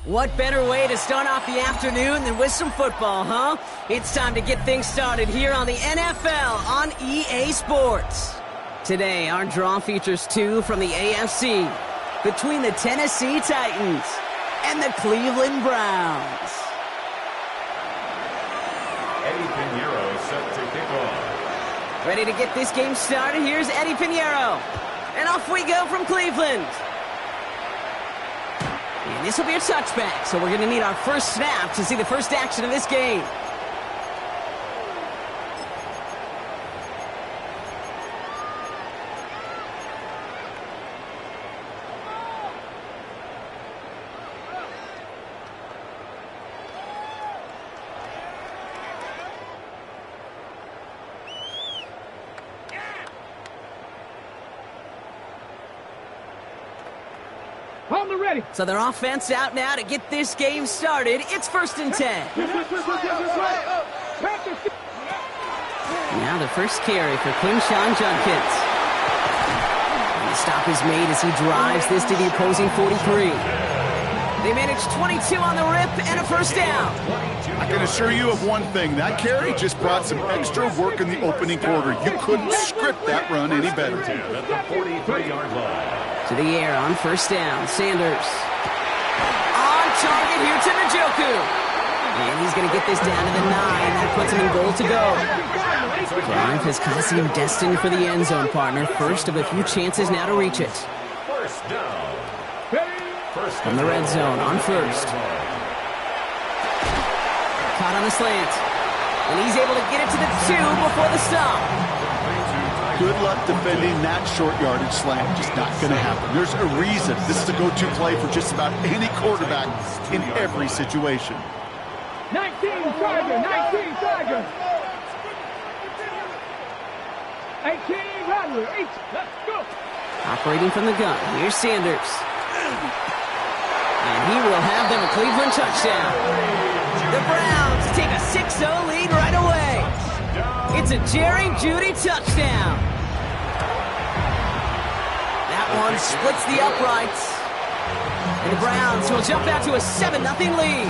What better way to start off the afternoon than with some football, huh? It's time to get things started here on the NFL on EA Sports. Today, our draw features two from the AFC between the Tennessee Titans and the Cleveland Browns. Eddie Pinheiro set to kick off. Ready to get this game started? Here's Eddie Pinheiro. And off we go from Cleveland. And this will be a touchback, so we're going to need our first snap to see the first action of this game. Ready. So their offense out now to get this game started. It's 1st and 10. Now the first carry for Quinshon Judkins. And the stop is made as he drives this to the opposing 43. They managed 22 on the rip and a first down. I can assure you of one thing. That carry just brought some extra work in the opening quarter. You couldn't script that run any better. At the 43-yard line. To the air on first down. Sanders. On target here to Njoku. And he's going to get this down to the 9. That puts him in goal to go. Drive has cast him destined for the end zone, partner. First of a few chances now to reach it. First down. From the red zone on first. Caught on the slant. And he's able to get it to the 2 before the stop. Good luck defending that short yardage slant. Just not going to happen. There's a reason this is a go-to play for just about any quarterback in every situation. 19 Tiger, 19 Tiger. 18 Rattler, 8. Let's go. Operating from the gun. Here's Sanders. And he will have them a Cleveland touchdown. The Browns take a 6-0 lead right away. It's a Jerry Jeudy touchdown. That one splits the uprights. And the Browns will jump out to a 7-0 lead.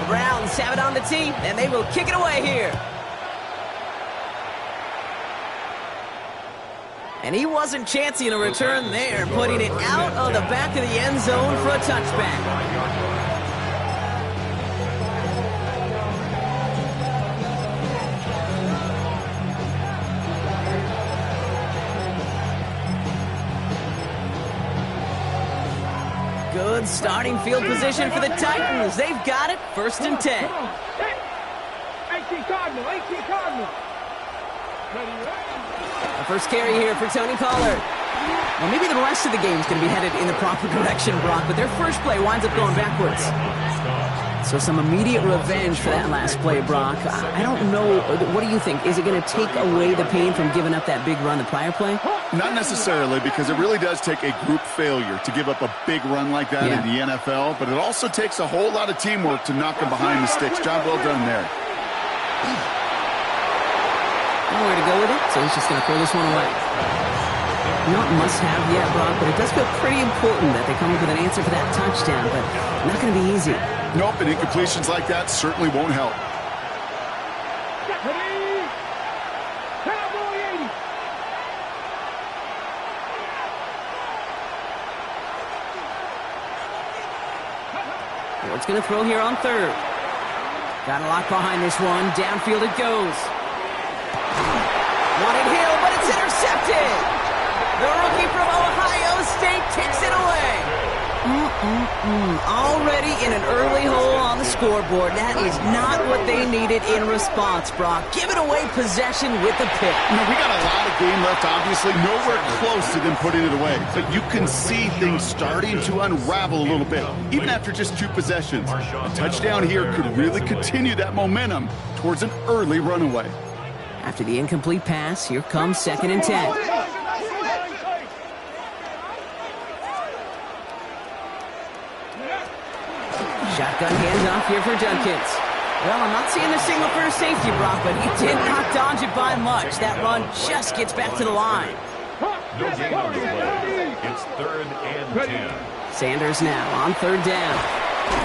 The Browns have it on the tee, and they will kick it away here. And he wasn't chancing a return there, putting it out of the back of the end zone for a touchback. Good starting field position for the Titans. They've got it. 1st and 10. 18 Cardinal, 18 Cardinal. The first carry here for Tony Pollard. Well, maybe the rest of the game's going to be headed in the proper direction, Brock, but their first play winds up going backwards. So some immediate revenge for that last play, Brock. I don't know. What do you think? Is it going to take away the pain from giving up that big run the prior play? Not necessarily, because it really does take a group failure to give up a big run like that in the NFL, but it also takes a whole lot of teamwork to knock them behind the sticks. Job well done there. Nowhere to go with it, so he's just going to throw this one away. Not must-have yet, Brock, but it does feel pretty important that they come up with an answer for that touchdown, but not going to be easy. Nope, and incompletions like that certainly won't help. Ward's going to throw here on 3rd. Got a lock behind this one. Downfield it goes. Wanted Hill, but it's intercepted. The rookie from Ohio State kicks it away. Already in an early hole on the scoreboard. That is not what they needed in response, Brock. Giving away possession with the pick. You know, we got a lot of game left, obviously. Nowhere close to them putting it away. But you can see things starting to unravel a little bit, even after just 2 possessions. A touchdown here could really continue that momentum towards an early runaway. After the incomplete pass, here comes 2nd and 10. Shotgun handoff here for Judkins. Well, I'm not seeing the signal for a safety, Brock, but he did not dodge it by much. That run just gets back to the line. No gain on the play. It's 3rd and 10. Sanders now on 3rd down.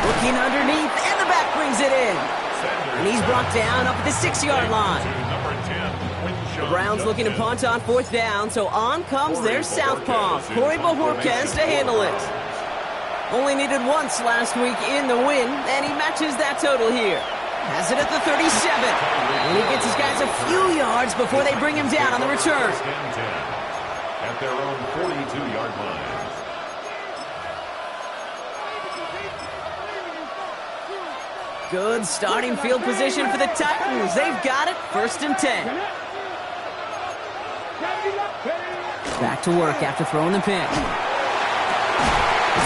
Looking underneath, and the back brings it in. And he's brought down up at the 6-yard line. The Browns looking to punt on 4th down, so on comes their southpaw, Corey Bojorquez, to handle it. Only needed once last week in the win, and he matches that total here. Has it at the 37. And he gets his guys a few yards before they bring him down on the return. At their own 42-yard line. Good starting field position for the Titans. They've got it, 1st and 10. Back to work after throwing the pick. It's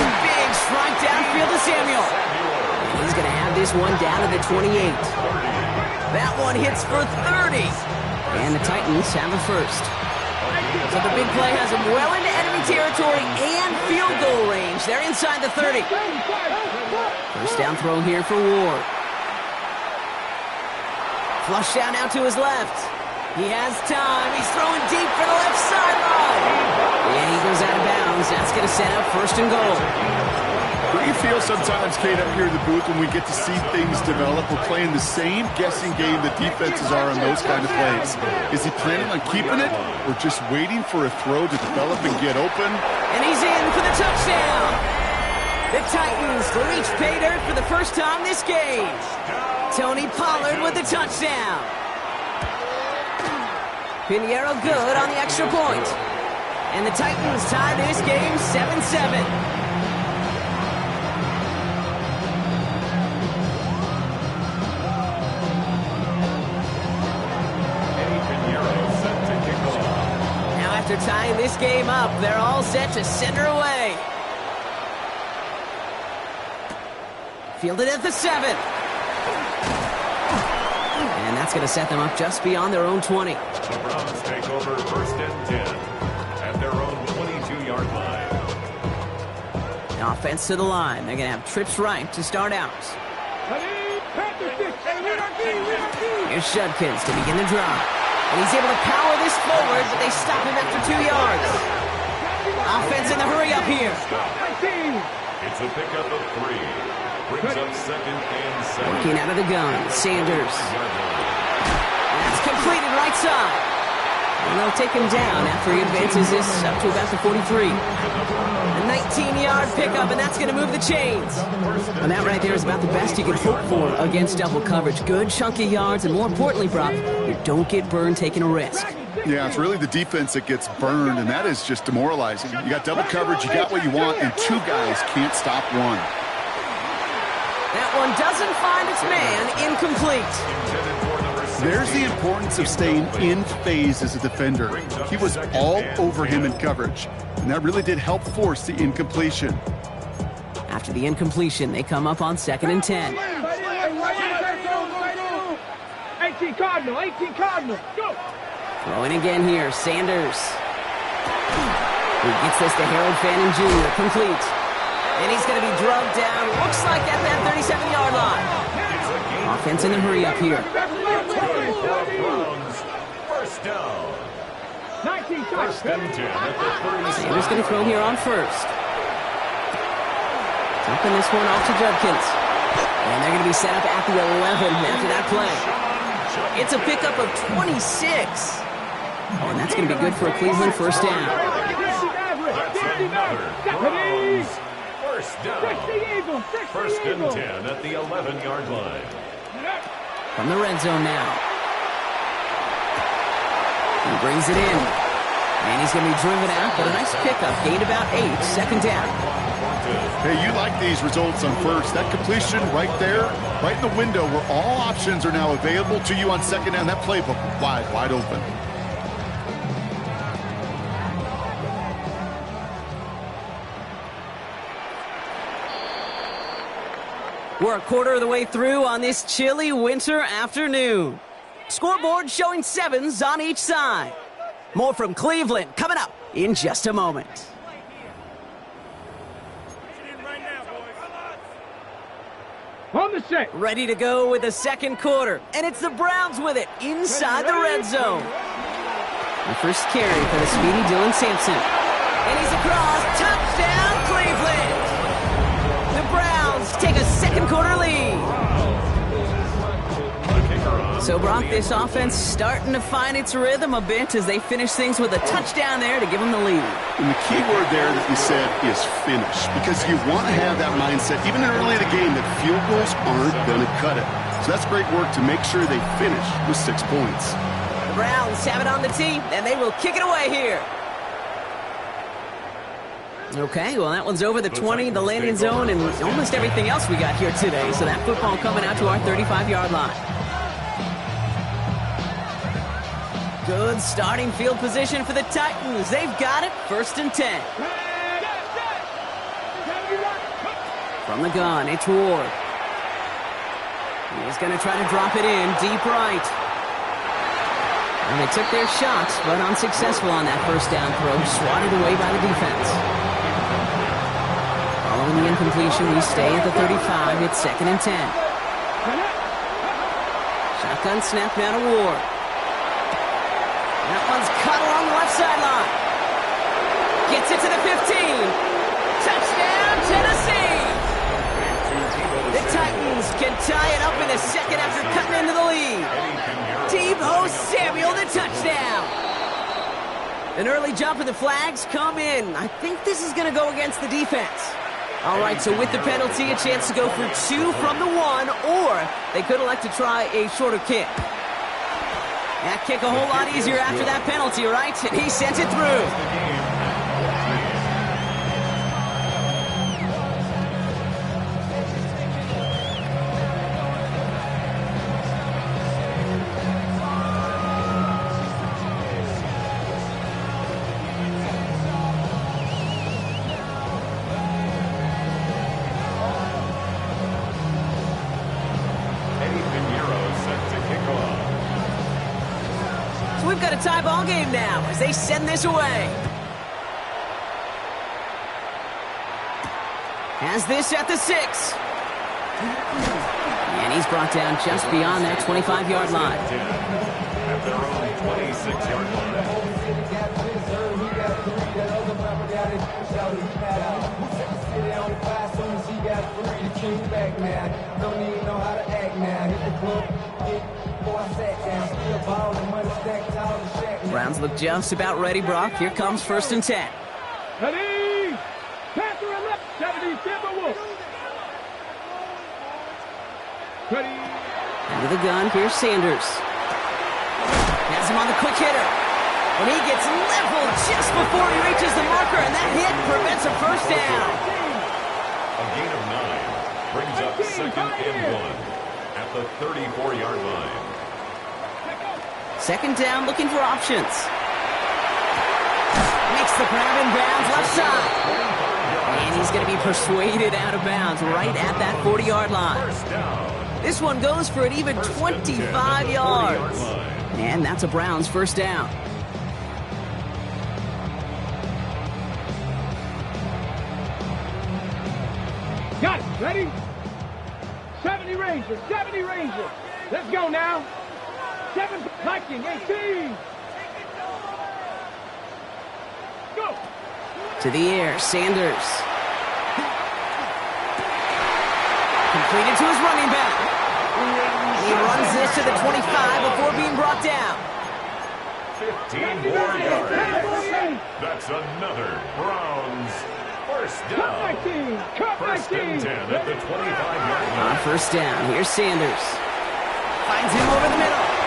a big strike downfield to Samuel. And he's going to have this one down to the 28. That one hits for 30. And the Titans have a first. So the big play has them well into enemy territory and field goal range. They're inside the 30. First down throw here for Ward. Flush down out to his left. He has time. He's throwing deep for the left sideline. And he goes out of bounds. That's going to set up 1st and goal. What do you feel sometimes, Kate, up here in the booth when we get to see things develop? We're playing the same guessing game the defenses are on those kind of plays. Is he planning on keeping it or just waiting for a throw to develop and get open? And he's in for the touchdown. The Titans reach pay dirt for the first time this game. Tony Pollard with the touchdown. Pinheiro good on the extra point. And the Titans tie this game 7-7. After tying this game up, they're all set to send her away. Fielded at the 7. And that's going to set them up just beyond their own 20. The Browns take over 1st and 10 at their own 22-yard line. Now offense to the line. They're going to have trips right to start out. Here's Judkins to begin the drive. And he's able to power this forward, but they stop him after 2 yards. Offense in the hurry up here. It's a pickup of 3. Brings up 2nd and 7. Working out of the gun, Sanders. That's completed right side. And they'll take him down after he advances this up to about the 43. A 19-yard pickup, and that's going to move the chains. And that right there is about the best you can hope for against double coverage. Good chunky yards, and more importantly, Brock, you don't get burned taking a risk. Yeah, it's really the defense that gets burned, and that is just demoralizing. You got double coverage, you got what you want, and 2 guys can't stop one. That one doesn't find its man. Incomplete. There's the importance of staying in phase as a defender. He was all over him in coverage, and that really did help force the incompletion. After the incompletion, they come up on 2nd and 10. 18 Cardinal, 18 Cardinal, go! Throwing again here, Sanders. He gets this to Harold Fannin Jr., complete. And he's going to be drugged down, looks like at that 37-yard line. Offense in the hurry up here. First down. 19 First and 10 at the 37. Sanders going to throw here on 1st. Dumping this one off to Judkins. And they're going to be set up at the 11 after that play. It's a pickup of 26. And that's going to be good for a Cleveland first down. First down. First and 10 at the 11-yard line. From the red zone now. He brings it in. And he's going to be driven out, but a nice pickup. Gained about 8. 2nd down. Hey, you like these results on 1st. That completion right there, right in the window where all options are now available to you on 2nd down. That playbook wide open. We're a quarter of the way through on this chilly winter afternoon. Scoreboard showing 7s on each side. More from Cleveland coming up in just a moment. On the set. Ready to go with the 2nd quarter. And it's the Browns with it inside the red zone. The first carry for the speedy Dylan Sampson. And he's across. Touchdown, Cleveland! The Browns take a second quarter lead. So, Brock, this offense starting to find its rhythm a bit as they finish things with a touchdown there to give them the lead. And the key word there that you said is finish, because you want to have that mindset, even early in the game, that field goals aren't going to cut it. So that's great work to make sure they finish with 6 points. The Browns have it on the tee, and they will kick it away here. Okay, well, that one's over the 20, the landing zone, and almost everything else we got here today. So that football coming out to our 35-yard line. Good starting field position for the Titans. They've got it, 1st and 10. From the gun, it's Ward. He's going to try to drop it in, deep right. And they took their shots, but unsuccessful on that first down throw, swatted away by the defense. Following the incompletion, we stay at the 35. It's 2nd and 10. Shotgun snap now to Ward. That one's cut along the left sideline. Gets it to the 15. Touchdown, Tennessee! The Titans can tie it up in the second after cutting into the lead. Deebo Samuel, the touchdown. An early jump and the flags come in. I think this is going to go against the defense. All right, so with the penalty, a chance to go for 2 from the 1, or they could elect to try a shorter kick. That kick a whole lot easier after that penalty, right? And he sent it through. We've got a tie ball game now as they send this away. Has this at the 6. And he's brought down just beyond that 25-yard line. At their own 26-yard line. Browns look just about ready, Brock. Here comes 1st and 10. Ready? Panther and left, 70, Timberwolves. Ready? Into the gun, here's Sanders. Has him on the quick hitter. And he gets leveled just before he reaches the marker, and that hit prevents a first down. A gain of 9 brings up 2nd and 1 at the 34-yard line. 2nd down, looking for options. Makes the grab in bounds, left side. And he's going to be persuaded out of bounds right at that 40-yard line. This one goes for an even 25 yards. And that's a Browns first down. Got it. Ready? 70 Rangers, 70 Rangers. Let's go now. 7 Viking, 18. Go. To the air, Sanders. Completed to his running back. He runs this to the 25 before being brought down. 15 more yards. That's another Browns first down. First and 10 at the 25-yard line. On first down, here's Sanders. Finds him over the middle.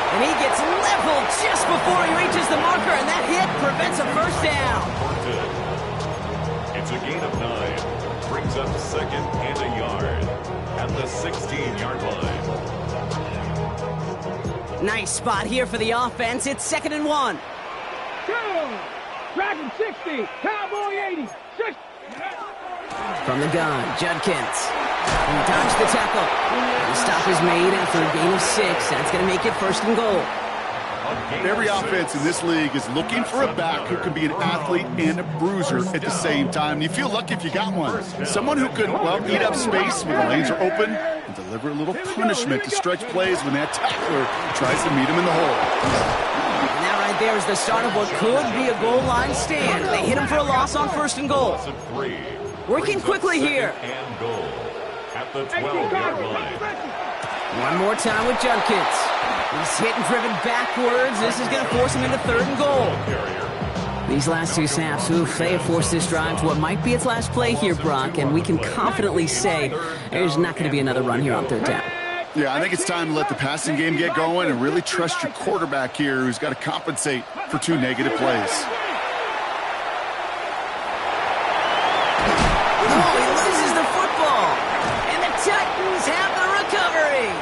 And he gets leveled just before he reaches the marker, and that hit prevents a first down. It's a gain of 9. Brings up 2nd and a yard at the 16-yard line. Nice spot here for the offense. It's 2nd and 1. Go. Dragon 60, Cowboy 80. 6. From the gun, Judkins. He dodged the tackle. The stop is made after a gain of 6. That's going to make it 1st and goal. Every offense in this league is looking for a back who can be an athlete and a bruiser at the same time. You feel lucky if you got one. Someone who can, well, eat up space when the lanes are open and deliver a little punishment to stretch plays when that tackler tries to meet him in the hole. And that right right there is the start of what could be a goal line stand. They hit him for a loss on 1st and goal. Working quickly here. And goal at the 12-yard line. One more time with Judkins. He's hit and driven backwards. This is going to force him into 3rd and goal. These last 2 snaps, they have forced this drive to what might be its last play here, Brock, and we can confidently say there's not going to be another run here on 3rd down. Yeah, I think it's time to let the passing game get going and really trust your quarterback here, who's got to compensate for 2 negative plays. Oh, he loses the football. And the Titans have the recovery.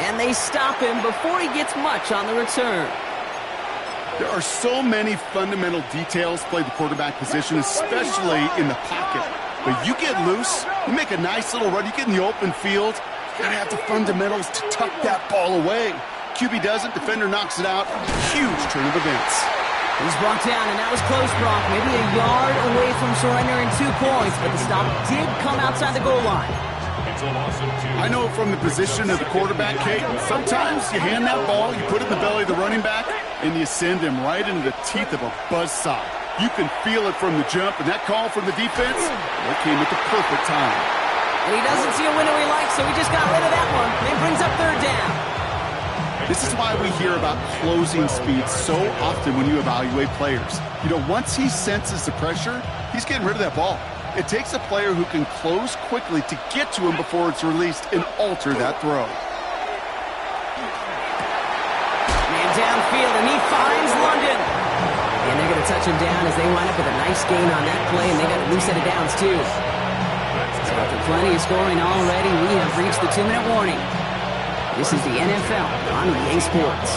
And they stop him before he gets much on the return. There are so many fundamental details play the quarterback position, especially in the pocket. But you get loose, you make a nice little run, you get in the open field, you gotta have the fundamentals to tuck that ball away. QB doesn't, defender knocks it out. Huge turn of events. He's brought down, and that was close, Brock. Maybe a yard away from surrendering 2 points, but the stop did come outside the goal line. It's a loss of 2. I know from the position of the quarterback, Kate, sometimes you hand that ball, you put it in the belly of the running back, and you send him right into the teeth of a buzzsaw. You can feel it from the jump, and that call from the defense, it came at the perfect time. And he doesn't see a window he likes, so he just got rid of that one. And brings up 3rd down. This is why we hear about closing speed so often when you evaluate players. You know, once he senses the pressure, he's getting rid of that ball. It takes a player who can close quickly to get to him before it's released and alter that throw. Man downfield, and he finds London. And they're going to touch him down as they wind up with a nice gain on that play, and they got a new set of downs, too. So after plenty of scoring already, we have reached the 2-minute warning. This is the NFL on EA Sports.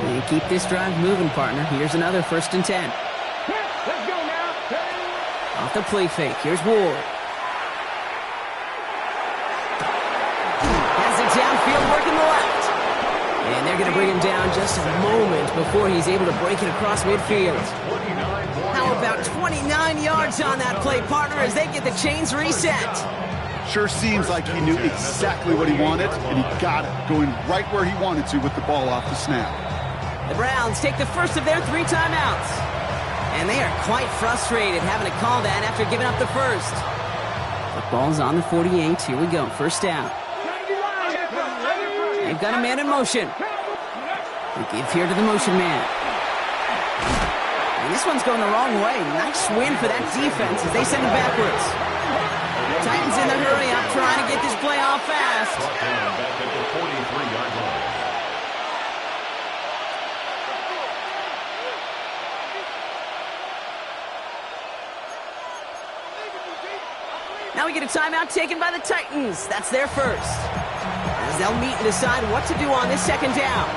And keep this drive moving, partner. Here's another 1st and 10. Let's go now. Off the play fake. Here's Ward. Has it downfield, working the left. And they're going to bring him down just a moment before he's able to break it across midfield. How about 29 yards on that play, partner, as they get the chains reset? Sure seems like he knew exactly what he wanted, and he got it, going right where he wanted to with the ball off the snap. The Browns take the first of their 3 timeouts. And they are quite frustrated having to call that after giving up the first. The ball's on the 48. Here we go. 1st down. They've got a man in motion. They give here to the motion man. And this one's going the wrong way. Nice win for that defense as they send it backwards. Titans in the hurry up, trying to get this play off fast. Back at the 43-yard line. Now we get a timeout taken by the Titans. That's their first. As they'll meet and decide what to do on this 2nd down.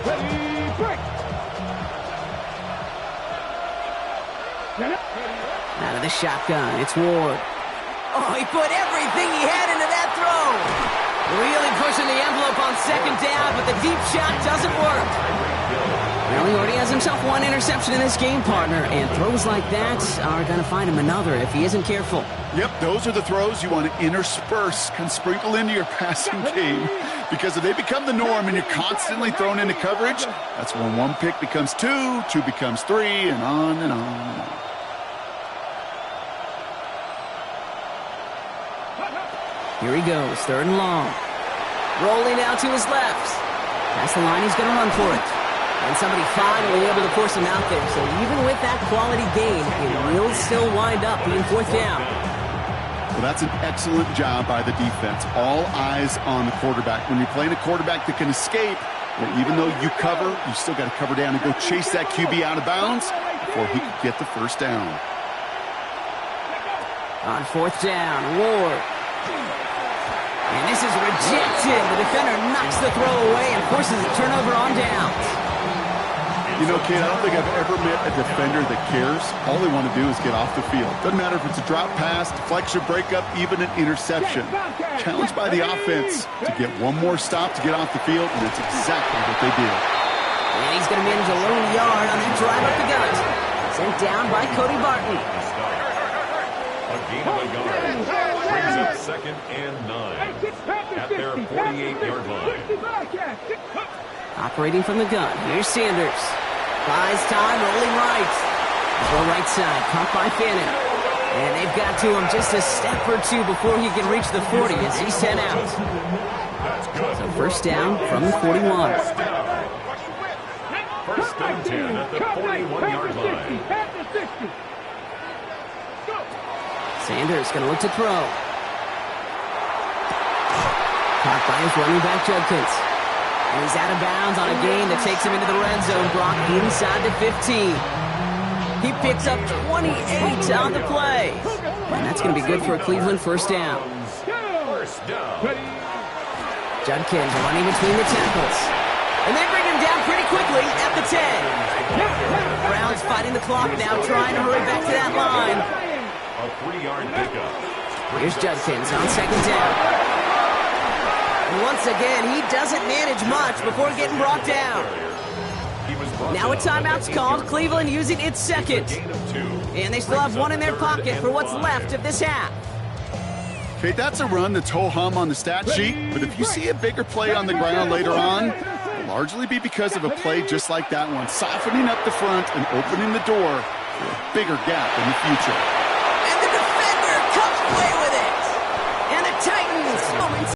Ready, break. Out of the shotgun, it's Ward. Oh, he put everything he had into that throw. Really pushing the envelope on 2nd down, but the deep shot doesn't work. Well, he already has himself 1 interception in this game, partner, and throws like that are going to find him another if he isn't careful. Yep, those are the throws you want to intersperse, can sprinkle into your passing game, because if they become the norm and you're constantly thrown into coverage, that's when 1 pick becomes 2, 2 becomes 3, and on and on and on. Here he goes, 3rd and long. Rolling out to his left. Past the line, he's going to run for it. And somebody finally able to force him out there. So even with that quality gain, it will still wind up being 4th down. Well, that's an excellent job by the defense. All eyes on the quarterback. When you're playing a quarterback that can escape, well, even though you cover, you still got to cover down and go chase that QB out of bounds before he could get the 1st down. On 4th down, Ward. And this is rejected. The defender knocks the throw away and forces a turnover on downs. You know, Kate, I don't think I've ever met a defender that cares. All they want to do is get off the field. Doesn't matter if it's a drop pass, deflection, breakup, even an interception. Challenged by the offense to get 1 more stop to get off the field, and that's exactly what they did. And he's going to manage a lone yard on that drive up the gut. Sent down by Cody Barton. A gain of a yard. Brings up 2nd and 9 at their 48-yard line. Operating from the gun. Here's Sanders. Buys time, rolling right. Go right side, caught by Fannin. And they've got to him just a step or two before he can reach the 40 as he's sent out. So first down from the 41. First and 10 at the 41-yard line. Sanders going to look to throw. Caught by his running back, Judkins. And he's out of bounds on a gain that takes him into the red zone. Brock inside the 15. He picks up 28 on the play. And that's going to be good for a Cleveland first down. Judkins running between the tackles. And they bring him down pretty quickly at the 10. Browns fighting the clock now, trying to hurry back to that line. A 3-yard pickup. Here's Judkins on second down. And once again, he doesn't manage much before getting brought down. Now a timeout's called. Cleveland using its second. And they still have one in their pocket for what's left of this half. Okay, that's a run that's ho-hum on the stat sheet, but if you see a bigger play on the ground later on, it'll largely be because of a play just like that one, softening up the front and opening the door for a bigger gap in the future.